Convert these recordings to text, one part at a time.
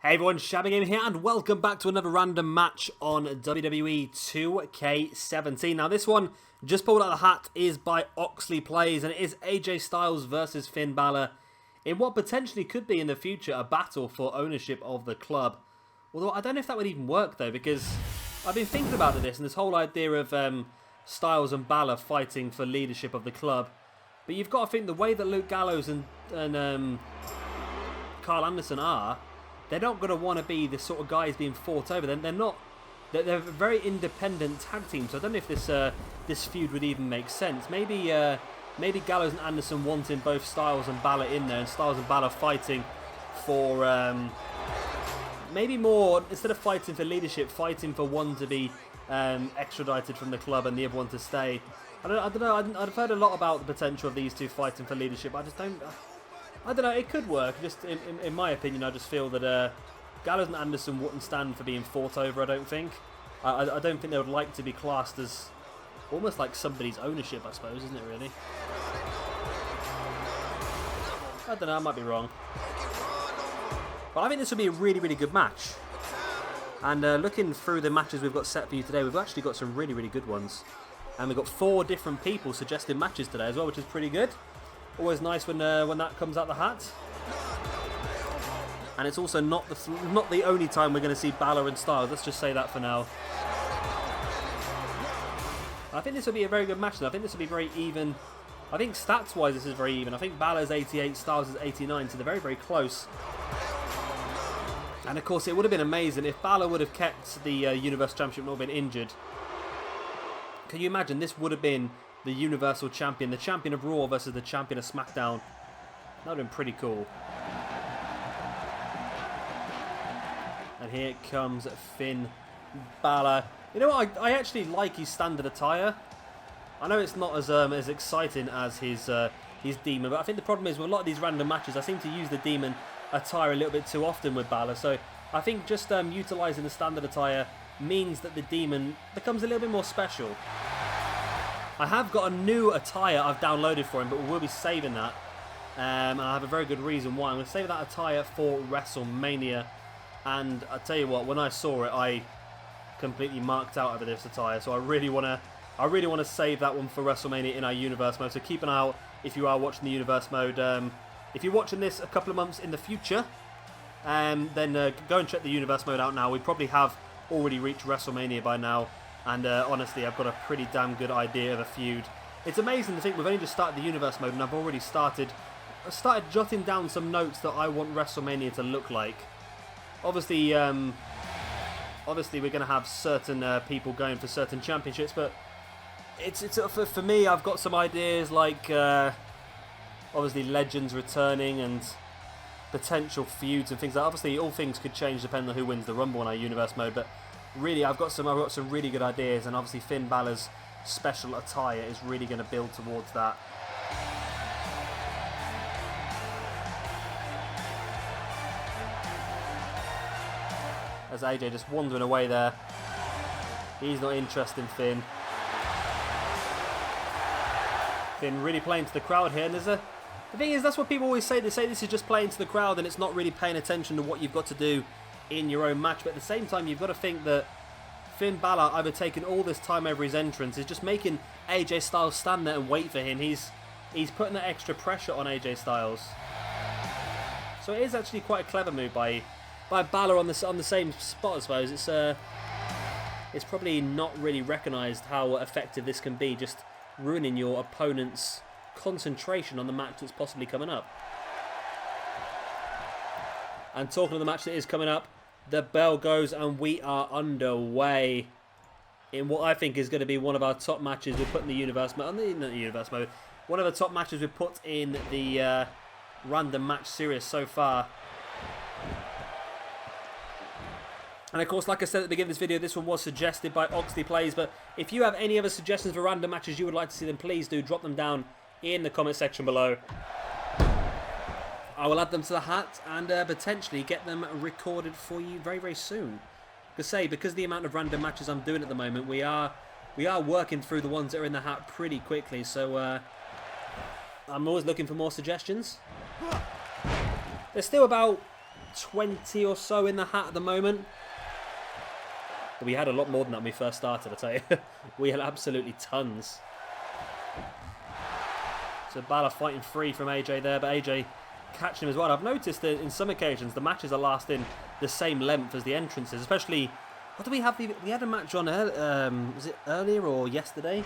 Hey everyone, Shabby Gamer here, and welcome back to another random match on WWE 2K17. Now this one, just pulled out of the hat, is by Oxley Plays, and it is AJ Styles versus Finn Balor in what potentially could be in the future a battle for ownership of the club. Although I don't know if that would even work though, because I've been thinking about this, and this whole idea of Styles and Balor fighting for leadership of the club. But you've got to think the way that Luke Gallows and Carl Anderson are, they're not going to want to be the sort of guys being fought over. They're not. They're a very independent tag team. So I don't know if this feud would even make sense. Maybe Gallows and Anderson wanting both Styles and Balor in there, and Styles and Balor fighting for maybe more, instead of fighting for leadership, fighting for one to be extradited from the club and the other one to stay. I don't know. I've heard a lot about the potential of these two fighting for leadership. I don't know, it could work. Just in my opinion, I just feel that Gallows and Anderson wouldn't stand for being fought over, I don't think. I don't think they would like to be classed as almost like somebody's ownership, I suppose, isn't it really? I don't know, I might be wrong. But I think this will be a really, really good match. And looking through the matches we've got set for you today, we've actually got some really, really good ones. And we've got 4 different people suggesting matches today as well, which is pretty good. Always nice when that comes out the hat. And it's also not the only time we're going to see Balor and Styles. Let's just say that for now. I think this will be a very good match. I think this will be very even. I think stats-wise this is very even. I think Balor's 88, Styles is 89, so they're very, very close. And of course, it would have been amazing if Balor would have kept the Universal Championship, not been injured. Can you imagine? This would have been the Universal Champion, the Champion of Raw versus the Champion of SmackDown. That would have been pretty cool. And here comes Finn Balor. You know what? I actually like his standard attire. I know it's not as exciting as his Demon, but I think the problem is with a lot of these random matches, I seem to use the Demon attire a little bit too often with Balor. So I think just utilising the standard attire means that the Demon becomes a little bit more special. I have got a new attire I've downloaded for him, but we will be saving that. And I have a very good reason why. I'm going to save that attire for WrestleMania. And I tell you what, when I saw it, I completely marked out over this attire. So I really want to save that one for WrestleMania in our Universe mode. So keep an eye out if you are watching the Universe mode. If you're watching this a couple of months in the future, then go and check the Universe mode out now. We probably have already reached WrestleMania by now. And honestly, I've got a pretty damn good idea of a feud. It's amazing to think we've only just started the Universe mode, and I've already started jotting down some notes that I want WrestleMania to look like. Obviously, we're going to have certain people going for certain championships, but it's for me, I've got some ideas like obviously legends returning and potential feuds and things like that. Obviously, all things could change depending on who wins the Rumble in our Universe mode, but really, I've got some really good ideas, and obviously Finn Balor's special attire is really going to build towards that. As AJ just wandering away there. He's not interested in Finn. Finn really playing to the crowd here, and the thing is, that's what people always say. They say this is just playing to the crowd, and it's not really paying attention to what you've got to do in your own match. But at the same time, you've got to think that Finn Balor, either taking all this time over his entrance, is just making AJ Styles stand there and wait for him. He's putting that extra pressure on AJ Styles. So it is actually quite a clever move by Balor on the same spot, I suppose. It's probably not really recognised how effective this can be, just ruining your opponent's concentration on the match that's possibly coming up. And talking of the match that is coming up, the bell goes and we are underway in what I think is going to be one of our top matches we put in the Universe mode. Not the Universe mode. One of the top matches we put in the random match series so far. And of course, like I said at the beginning of this video, this one was suggested by Oxley Plays. But if you have any other suggestions for random matches you would like to see, then please do drop them down in the comment section below. I will add them to the hat and potentially get them recorded for you very, very soon. Because of the amount of random matches I'm doing at the moment, we are working through the ones that are in the hat pretty quickly. So I'm always looking for more suggestions. There's still about 20 or so in the hat at the moment. We had a lot more than that when we first started, I tell you. We had absolutely tons. So Balor fighting free from AJ there, but AJ catching him as well. I've noticed that in some occasions the matches are lasting the same length as the entrances, especially... What do we have? We had a match on, was it earlier or yesterday?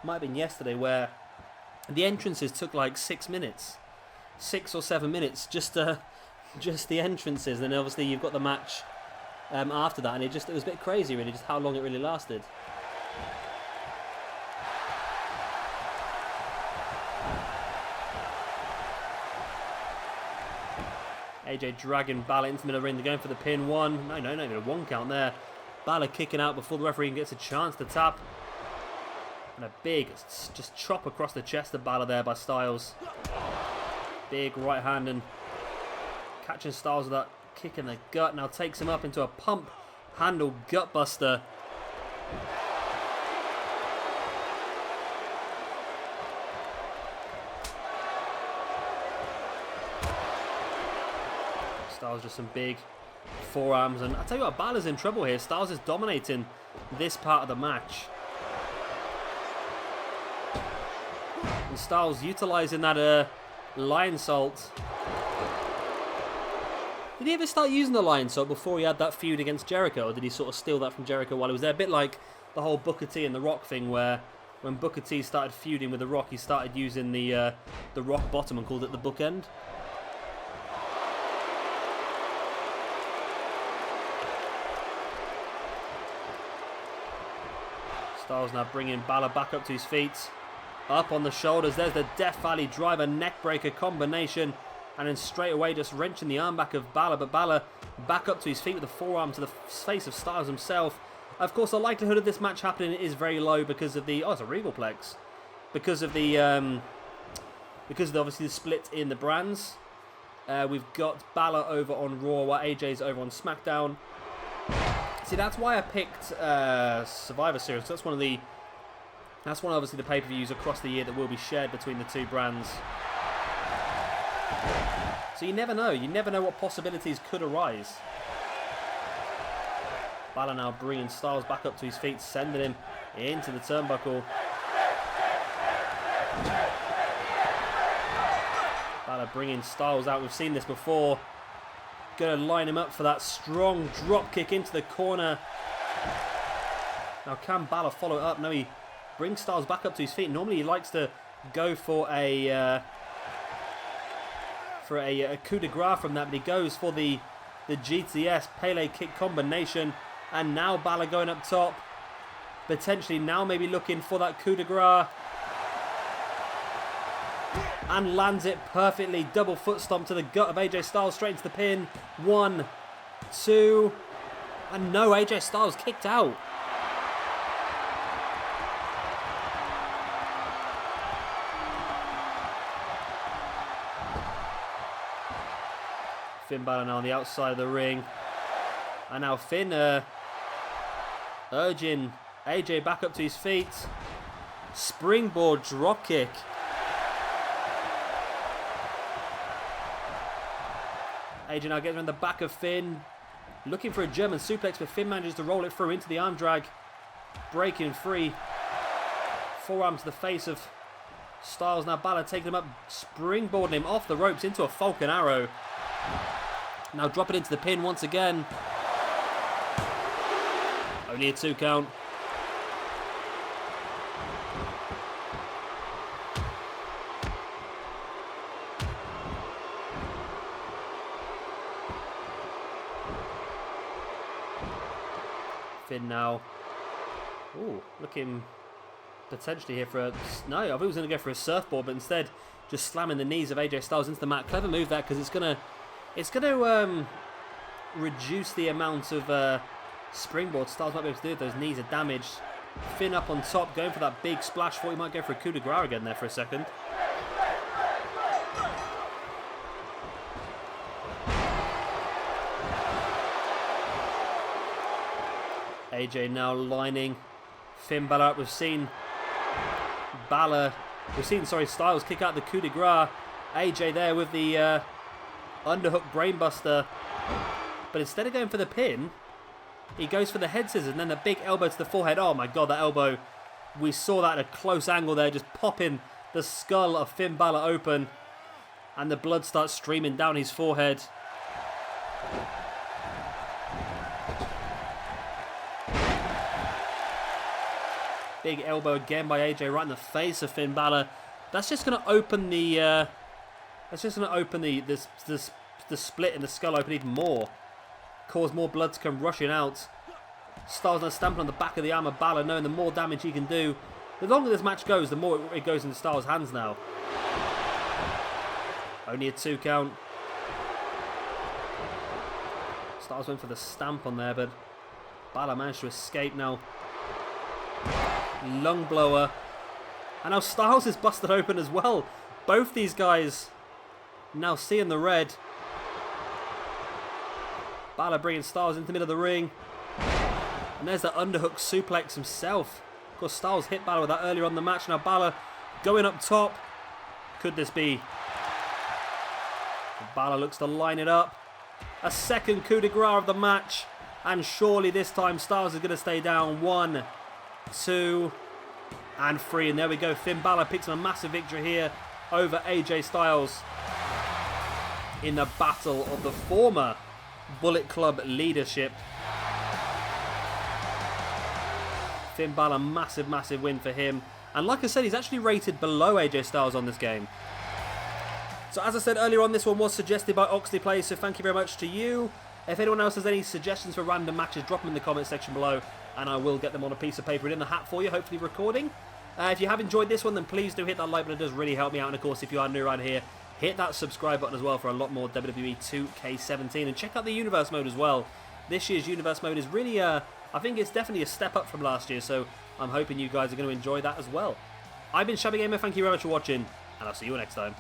Might have been yesterday, where the entrances took like 6 minutes. 6 or 7 minutes, just the entrances. And then obviously you've got the match after that, and it was a bit crazy really, just how long it really lasted. AJ dragging Balor into the middle of the ring. They're going for the pin. One. No, not even a 1 count there. Balor kicking out before the referee gets a chance to tap. And a big just chop across the chest of Balor there by Styles. Big right hand, and catching Styles with that kick in the gut. Now takes him up into a pump handle gut buster. Styles just some big forearms, and I tell you what, Balor's in trouble here. Styles is dominating this part of the match, and Styles utilising that lion salt. Did he ever start using the lion salt before he had that feud against Jericho, or did he sort of steal that from Jericho while he was there? A bit like the whole Booker T and The Rock thing, where when Booker T started feuding with The Rock, he started using the rock bottom and called it the bookend. Styles now bringing Balor back up to his feet. Up on the shoulders. There's the Death Valley driver neckbreaker combination. And then straight away just wrenching the arm back of Balor. But Balor back up to his feet with a forearm to the face of Styles himself. Of course, the likelihood of this match happening is very low because of the... Oh, it's a Regalplex. Because of the obviously the split in the brands. We've got Balor over on Raw while AJ's over on SmackDown. See, that's why I picked Survivor Series. That's one of obviously the pay-per-views across the year that will be shared between the two brands. So you never know. You never know what possibilities could arise. Balor now bringing Styles back up to his feet, sending him into the turnbuckle. Balor bringing Styles out. We've seen this before. Going to line him up for that strong drop kick into the corner. Now can Balor follow it up? No, he brings Styles back up to his feet. Normally he likes to go for a coup de grace from that, but he goes for the GTS Pele kick combination. And now Balor going up top, potentially now maybe looking for that coup de grace. And lands it perfectly. Double foot stomp to the gut of AJ Styles, straight into the pin. 1, 2, and no, AJ Styles kicked out. Finn Balor now on the outside of the ring. And now Finn urging AJ back up to his feet. Springboard dropkick. AJ now gets around the back of Finn. Looking for a German suplex, but Finn manages to roll it through into the arm drag. Breaking free. Forearm to the face of Styles. Now Balor taking him up, springboarding him off the ropes into a Falcon Arrow. Now dropping into the pin once again. Only a 2 count. Finn now. Ooh, looking potentially here for a... No, I thought he was going to go for a surfboard, but instead just slamming the knees of AJ Styles into the mat. Clever move that, because it's going to reduce the amount of springboard Styles might be able to do if those knees are damaged. Finn up on top, going for that big splash. Thought he might go for a coup de grace again there for a second. AJ now lining Finn Balor up. We've seen Styles kick out the coup de grace. AJ there with the Underhook brainbuster. But instead of going for the pin, he goes for the head scissors and then the big elbow to the forehead. Oh my god, that elbow. We saw that at a close angle there, just popping the skull of Finn Balor open. And the blood starts streaming down his forehead. Big elbow again by AJ right in the face of Finn Balor. That's just going to open the the split in the skull open even more. Cause more blood to come rushing out. Styles now stamping on the back of the arm of Balor, knowing the more damage he can do. The longer this match goes, the more it goes into Styles' hands now. Only a 2 count. Styles went for the stamp on there, but Balor managed to escape now. Lung blower. And now Styles is busted open as well. Both these guys now seeing the red. Balor bringing Styles into the middle of the ring. And there's the underhook suplex himself. Of course, Styles hit Balor with that earlier on in the match. Now Balor going up top. Could this be? Balor looks to line it up. A second coup de grace of the match. And surely this time Styles is going to stay down. 1, 2, and 3. And there we go. Finn Balor picks up a massive victory here over AJ Styles in the battle of the former Bullet Club leadership. Finn Balor, massive, massive win for him. And like I said, he's actually rated below AJ Styles on this game. So as I said earlier on, this one was suggested by Oxley Play, so thank you very much to you. If anyone else has any suggestions for random matches, drop them in the comment section below, and I will get them on a piece of paper and in the hat for you, hopefully recording. If you have enjoyed this one, then please do hit that like button. It does really help me out. And of course, if you are new around here, hit that subscribe button as well for a lot more WWE 2K17. And check out the Universe mode as well. This year's Universe mode is really, I think it's definitely a step up from last year, so I'm hoping you guys are going to enjoy that as well. I've been Shabby Gamer, thank you very much for watching, and I'll see you next time.